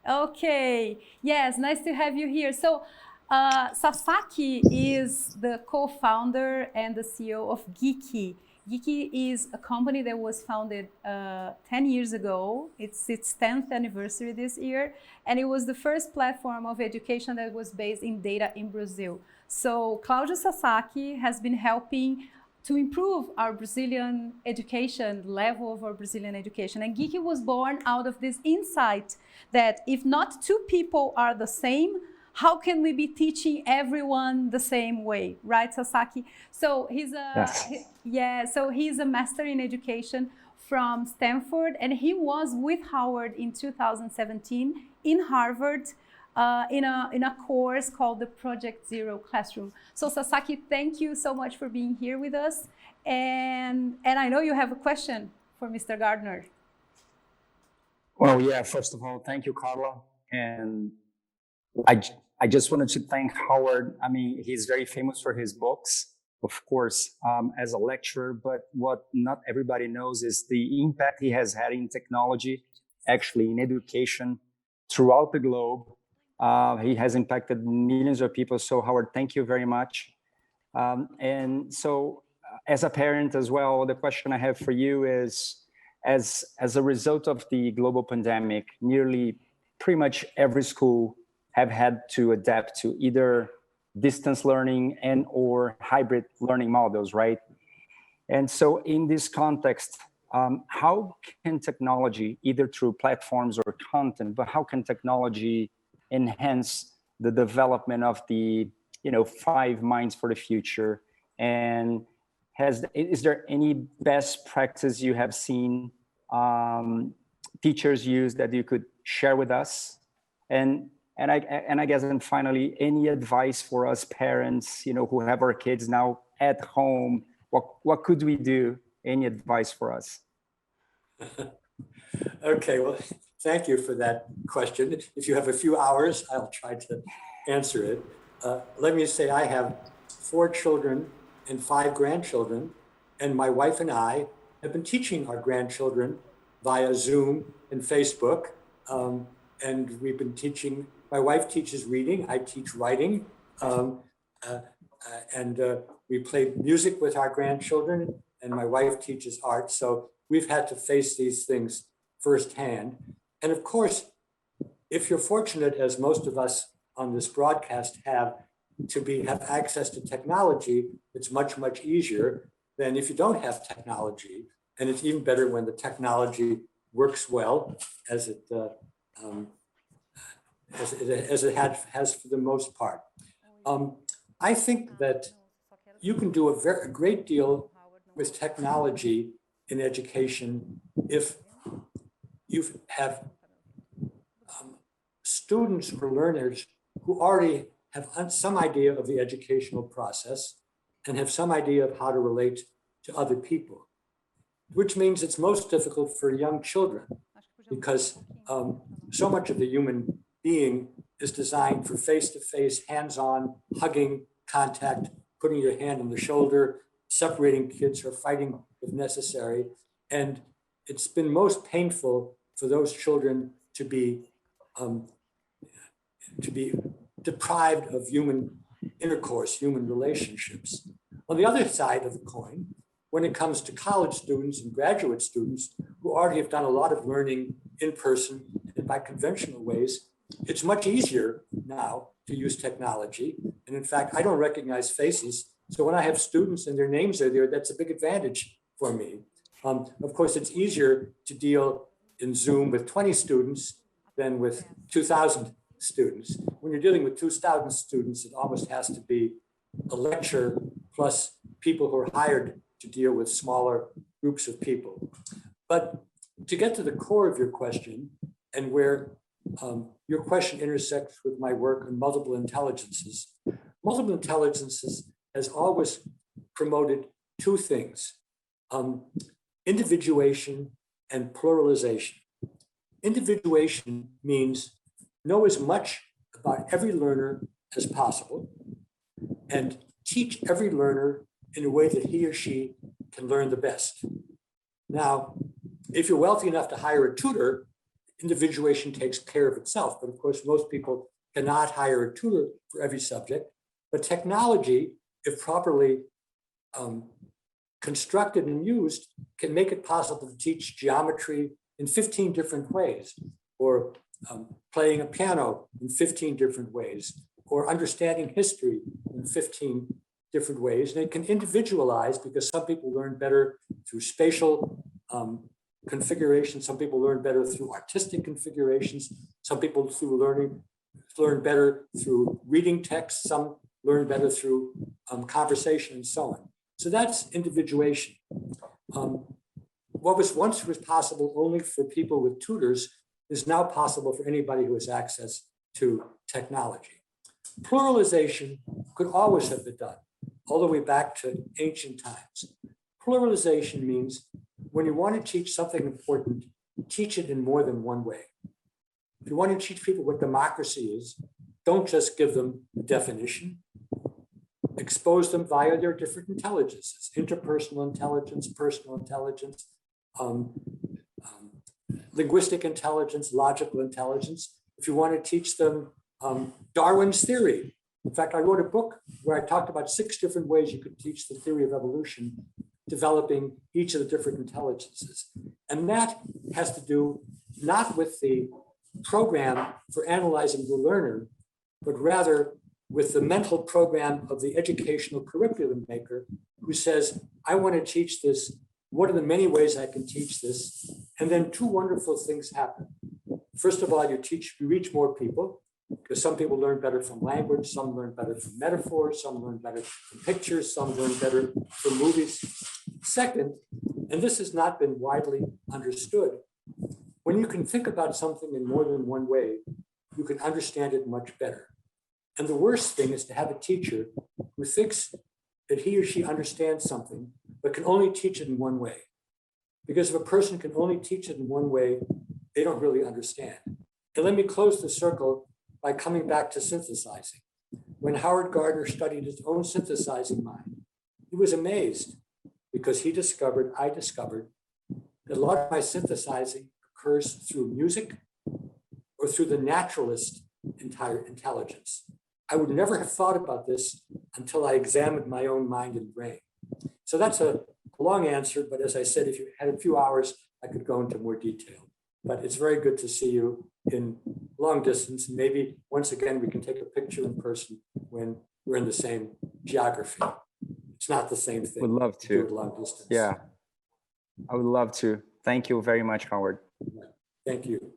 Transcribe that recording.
Okay, yes, nice to have you here. So, Sasaki is the co-founder and the CEO of Geeky. Geeky is a company that was founded 10 years ago. It's its 10th anniversary this year, and it was the first platform of education that was based in data in Brazil. So, Claudio Sasaki has been helping to improve our Brazilian education, level of our Brazilian education. And Geeky was born out of this insight that if not two people are the same, how can we be teaching everyone the same way, right, Sasaki? So Yes. he's a master in education from Stanford, and he was with Howard in 2017 in Harvard in a course called the Project Zero Classroom. So Sasaki, thank you so much for being here with us. And I know you have a question for Mr. Gardner. Well, yeah, first of all, thank you, Carla. And I, I just wanted to thank Howard. I mean, he's very famous for his books, of course, as a lecturer, but what not everybody knows is the impact he has had in technology, actually in education throughout the globe. He has impacted millions of people. So Howard, thank you very much. And so as a parent as well, the question I have for you is, as a result of the global pandemic, nearly pretty much every school have had to adapt to either distance learning and or hybrid learning models, right? And so in this context, how can technology, either through platforms or content, but how can technology enhance the development of the, 5 minds for the future? And is there any best practice you have seen teachers use that you could share with us? And I guess, and finally, any advice for us parents, who have our kids now at home? What could we do? Any advice for us? Okay, well, thank you for that question. If you have a few hours, I'll try to answer it. Let me say I have 4 children and 5 grandchildren, and my wife and I have been teaching our grandchildren via Zoom and Facebook. And we've been teaching, my wife teaches reading, I teach writing. And we play music with our grandchildren, and my wife teaches art. So we've had to face these things firsthand. And of course, if you're fortunate, as most of us on this broadcast have access to technology, it's much, much easier than if you don't have technology. And it's even better when the technology works well, as it has for the most part. I think that you can do a great deal with technology in education if you have students or learners who already have some idea of the educational process and have some idea of how to relate to other people, which means it's most difficult for young children because so much of the human being is designed for face-to-face, hands-on, hugging, contact, putting your hand on the shoulder, separating kids or fighting if necessary. And it's been most painful for those children to be deprived of human intercourse, human relationships. On the other side of the coin, when it comes to college students and graduate students who already have done a lot of learning in person and by conventional ways, it's much easier now to use technology. And in fact, I don't recognize faces. So when I have students and their names are there, that's a big advantage for me. Of course, it's easier to deal in Zoom with 20 students than with 2,000 students. When you're dealing with 2,000 students, it almost has to be a lecture plus people who are hired to deal with smaller groups of people. But to get to the core of your question, and where your question intersects with my work on multiple intelligences has always promoted 2 things, individuation and pluralization. Individuation means know as much about every learner as possible and teach every learner in a way that he or she can learn the best. Now, if you're wealthy enough to hire a tutor, individuation takes care of itself. But of course, most people cannot hire a tutor for every subject. But technology, if properly constructed and used, can make it possible to teach geometry in 15 different ways, or playing a piano in 15 different ways, or understanding history in 15 different ways. And it can individualize, because some people learn better through spatial configuration, some people learn better through artistic configurations, some people learn better through reading text, some learn better through conversation, and so on. So that's individuation. What was once possible only for people with tutors is now possible for anybody who has access to technology. Pluralization could always have been done, all the way back to ancient times. Pluralization means when you want to teach something important, teach it in more than one way. If you want to teach people what democracy is, don't just give them a definition. Expose them via their different intelligences: interpersonal intelligence, personal intelligence, linguistic intelligence, logical intelligence. If you want to teach them Darwin's theory. In fact, I wrote a book where I talked about 6 different ways you could teach the theory of evolution, developing each of the different intelligences. And that has to do not with the program for analyzing the learner, but rather with the mental program of the educational curriculum maker, who says, I want to teach this. What are the many ways I can teach this? And then 2 wonderful things happen. First of all, you reach more people, because some people learn better from language, some learn better from metaphors, some learn better from pictures, some learn better from movies. Second, and this has not been widely understood, when you can think about something in more than one way, you can understand it much better. And the worst thing is to have a teacher who thinks that he or she understands something, but can only teach it in one way. Because if a person can only teach it in one way, they don't really understand. And let me close the circle by coming back to synthesizing. When Howard Gardner studied his own synthesizing mind, he was amazed, because I discovered that a lot of my synthesizing occurs through music or through the naturalist entire intelligence. I would never have thought about this until I examined my own mind and brain. So that's a long answer, but as I said, if you had a few hours, I could go into more detail. But it's very good to see you in long distance. Maybe once again, we can take a picture in person when we're in the same geography. It's not the same thing. Would love to. Do it long distance. Yeah, I would love to. Thank you very much, Howard. Thank you.